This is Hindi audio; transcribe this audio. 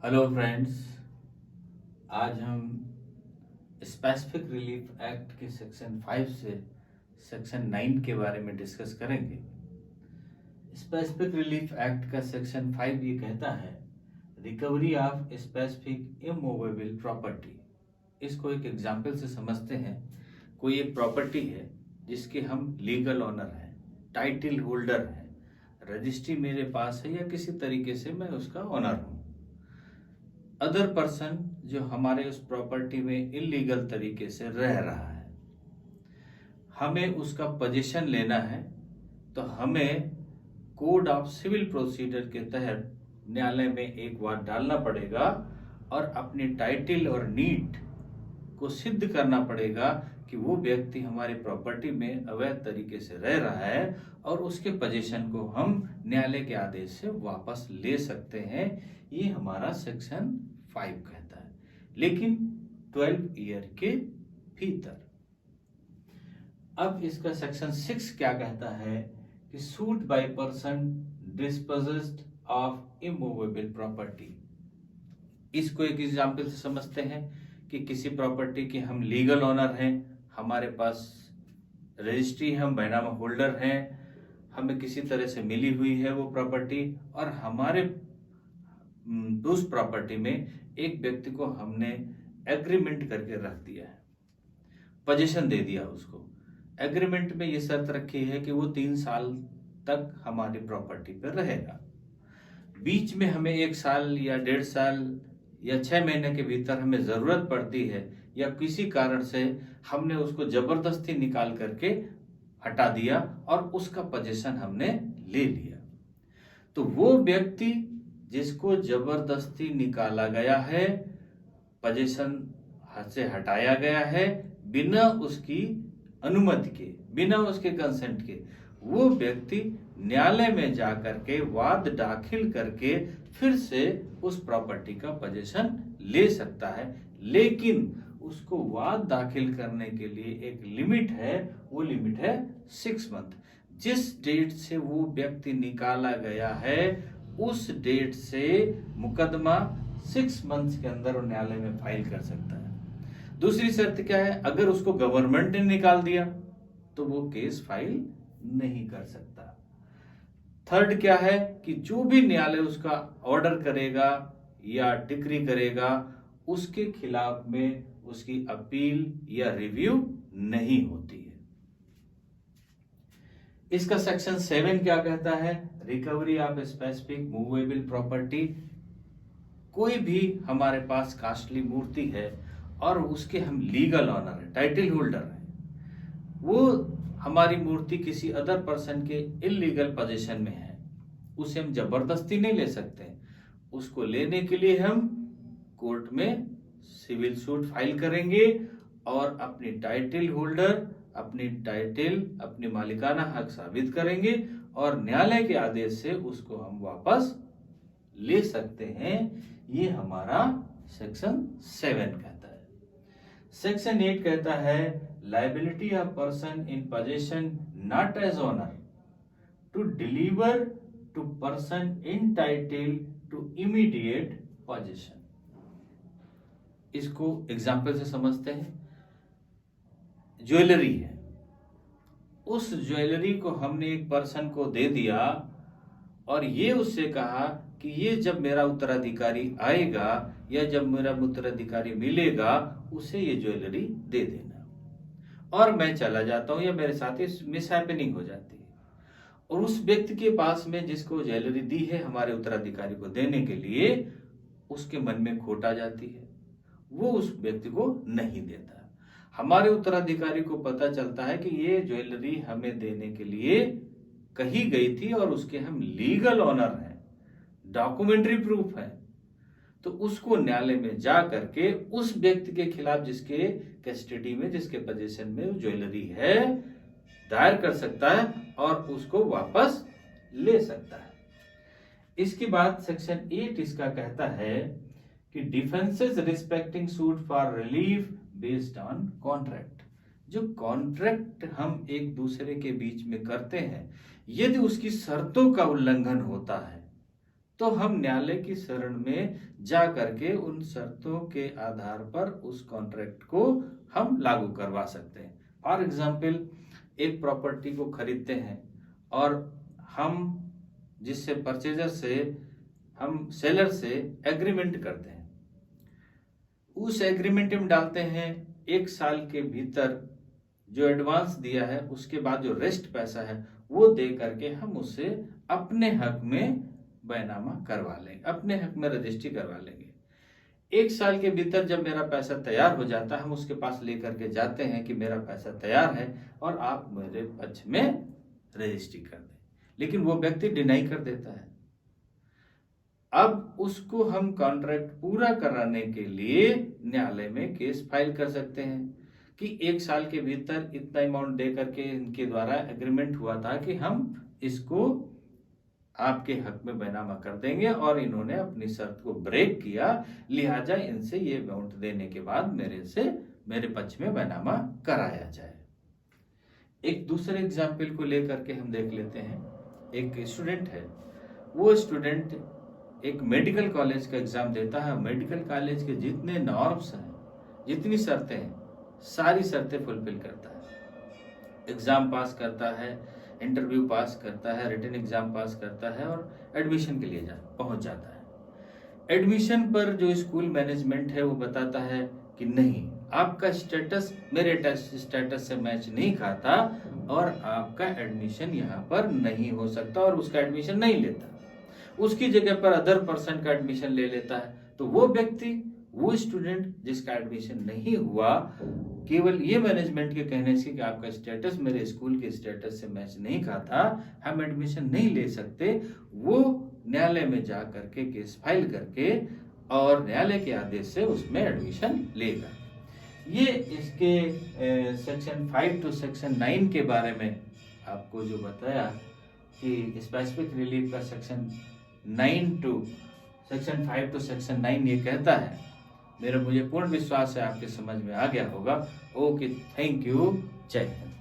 हेलो फ्रेंड्स, आज हम स्पेसिफिक रिलीफ एक्ट के सेक्शन 5 से सेक्शन 9 के बारे में डिस्कस करेंगे। स्पेसिफिक रिलीफ एक्ट का सेक्शन 5 ये कहता है recovery of specific immovable property. इसको एक एग्जाम्पल से समझते हैं। कोई एक प्रॉपर्टी है जिसके हम लीगल ऑनर हैं, टाइटल होल्डर हैं, रजिस्ट्री मेरे पास है या किसी तरीके से मैं उसका ऑनर हूँ। अदर पर्सन जो हमारे उस प्रॉपर्टी में इलीगल तरीके से रह रहा है, हमें उसका पोजीशन लेना है, तो हमें कोड ऑफ सिविल प्रोसीजर के तहत न्यायालय में एक बार डालना पड़ेगा और अपनी टाइटल और नीड को सिद्ध करना पड़ेगा कि वो व्यक्ति हमारे प्रॉपर्टी में अवैध तरीके से रह रहा है और उसके पोजीशन को हम न्यायालय के आदेश से वापस ले सकते हैं। ये हमारा सेक्शन 5 कहता है, लेकिन 12 ईयर के भीतर। अब इसका सेक्शन 6 क्या कहता है कि suit by person dispossessed of immovable property. इसको एक एग्जाम्पल से समझते हैं कि किसी प्रॉपर्टी के हम लीगल ऑनर हैं, हमारे पास रजिस्ट्री है, हम बैनामा होल्डर हैं, हमें किसी तरह से मिली हुई है वो प्रॉपर्टी, और हमारे उस प्रॉपर्टी में एक व्यक्ति को हमने एग्रीमेंट करके रख दिया है, पोजीशन दे दिया उसको। एग्रीमेंट में ये शर्त रखी है कि वो 3 साल तक हमारी प्रॉपर्टी पर रहेगा। बीच में हमें 1 साल या 1.5 साल या 6 महीने के भीतर हमें जरूरत पड़ती है या किसी कारण से हमने उसको जबरदस्ती निकाल करके हटा दिया और उसका पोजीशन हमने ले लिया, तो वो व्यक्ति जिसको जबरदस्ती निकाला गया है, पोजीशन से हटाया गया है बिना उसकी अनुमति के, बिना उसके कंसेंट के, वो व्यक्ति न्यायालय में जाकर के वाद दाखिल करके फिर से उस प्रॉपर्टी का पोजीशन ले सकता है। लेकिन उसको वाद दाखिल करने के लिए एक लिमिट है, वो लिमिट है 6 मंथ। जिस डेट से वो व्यक्ति निकाला गया है उस डेट से मुकदमा 6 मंथ्स के अंदर वो न्यायालय में फाइल कर सकता है। दूसरी शर्त क्या है, अगर उसको गवर्नमेंट ने निकाल दिया तो वो केस फाइल नहीं कर सकता। थर्ड क्या है कि जो भी न्यायालय उसका ऑर्डर करेगा या डिक्री करेगा उसके खिलाफ में उसकी अपील या रिव्यू नहीं होती है। इसका सेक्शन 7 क्या कहता है, recovery of specific movable property. कोई भी हमारे पास कास्टली मूर्ति है और उसके हम लीगल ऑनर है, टाइटल होल्डर है, वो हमारी मूर्ति किसी अदर पर्सन के इलीगल पोजीशन में है, उसे हम जबरदस्ती नहीं ले सकते। उसको लेने के लिए हम कोर्ट में सिविल सूट फाइल करेंगे और अपनी टाइटल होल्डर, अपनी टाइटल, अपनी मालिकाना हक साबित करेंगे और न्यायालय के आदेश से उसको हम वापस ले सकते हैं। ये हमारा सेक्शन 7 कहता है। सेक्शन 8 कहता है liability of person in possession not as owner to deliver to person entitled to immediate possession. इसको एग्जाम्पल से समझते हैं। ज्वेलरी है, उस ज्वेलरी को हमने एक पर्सन को दे दिया और ये उससे कहा कि ये जब मेरा उत्तराधिकारी आएगा या जब मेरा उत्तराधिकारी मिलेगा उसे ये ज्वेलरी दे देना, और मैं चला जाता हूं या मेरे साथ मिस हैपनिंग हो जाती है और उस व्यक्ति के पास में जिसको ज्वेलरी दी है हमारे उत्तराधिकारी को देने के लिए, उसके मन में खोट आ जाती है, वो उस व्यक्ति को नहीं देता। हमारे उत्तराधिकारी को पता चलता है कि ये ज्वेलरी हमें देने के लिए कही गई थी और उसके हम लीगल ऑनर हैं, डॉक्यूमेंट्री प्रूफ है, तो उसको न्यायालय में जा करके उस व्यक्ति के खिलाफ जिसके कस्टडी में, जिसके पोजीशन में ज्वेलरी है, दायर कर सकता है और उसको वापस ले सकता है। इसके बाद सेक्शन 8 इसका कहता है कि defences respecting suit for relief based on contract. जो कॉन्ट्रैक्ट हम एक दूसरे के बीच में करते हैं, यदि उसकी शर्तों का उल्लंघन होता है तो हम न्यायालय की शरण में जा करके उन शर्तों के आधार पर उस कॉन्ट्रैक्ट को हम लागू करवा सकते हैं। फॉर एग्जाम्पल, एक प्रॉपर्टी को खरीदते हैं और हम जिससे परचेजर से हम सेलर से एग्रीमेंट करते हैं। उस एग्रीमेंट में डालते हैं 1 साल के भीतर जो एडवांस दिया है उसके बाद जो रेस्ट पैसा है वो दे करके हम उससे अपने हक में बैनामा करवा लेंगे, अपने हक में रजिस्ट्री करवा लेंगे। 1 साल के भीतर जब मेरा पैसा तैयार हो जाता है हम उसके पास लेकर के जाते हैं कि मेरा पैसा तैयार है और आप मेरे पक्ष में रजिस्ट्री कर दें, लेकिन वो व्यक्ति डिनाई कर देता है। अब उसको हम कॉन्ट्रैक्ट पूरा कराने के लिए न्यायालय में केस फाइल कर सकते हैं कि 1 साल के भीतर इतना अमाउंट दे करके इनके द्वारा एग्रीमेंट हुआ था कि हम इसको आपके हक में बैनामा कर देंगे और इन्होंने अपनी शर्त को ब्रेक किया, लिहाजा इनसे ये अमाउंट देने के बाद मेरे पक्ष में बैनामा कराया जाए। एक दूसरे एग्जाम्पल को लेकर के हम देख लेते हैं। एक स्टूडेंट है, वो स्टूडेंट एक मेडिकल कॉलेज का एग्जाम देता है। मेडिकल कॉलेज के जितने नॉर्म्स हैं, जितनी शर्तें हैं, सारी शर्तें फुलफिल करता है। एग्जाम पास करता है, इंटरव्यू पास करता है, रिटन एग्जाम पास करता है और एडमिशन के लिए पहुंच जाता है। एडमिशन पर जो स्कूल मैनेजमेंट है वो बताता है कि नहीं, आपका स्टेटस मेरे स्टेटस से मैच नहीं खाता और आपका एडमिशन यहाँ पर नहीं हो सकता, और उसका एडमिशन नहीं लेता, उसकी जगह पर अदर पर्सन का एडमिशन ले लेता है। तो वो व्यक्ति, वो स्टूडेंट जिसका एडमिशन नहीं हुआ, केवल ये मैनेजमेंट के कहने से कि आपका स्टेटस मेरे स्कूल के स्टेटस से मैच नहीं खाता, हम एडमिशन नहीं ले सकते, वो न्यायालय में जा करके केस फाइल करके और न्यायालय के आदेश से उसमें एडमिशन लेगा। ये इसके सेक्शन 5 to सेक्शन 9 के बारे में आपको जो बताया कि स्पेसिफिक रिलीफ का सेक्शन 5 to सेक्शन 9 ये कहता है। मुझे पूर्ण विश्वास है आपके समझ में आ गया होगा। ओके, थैंक यू, जय हिंद।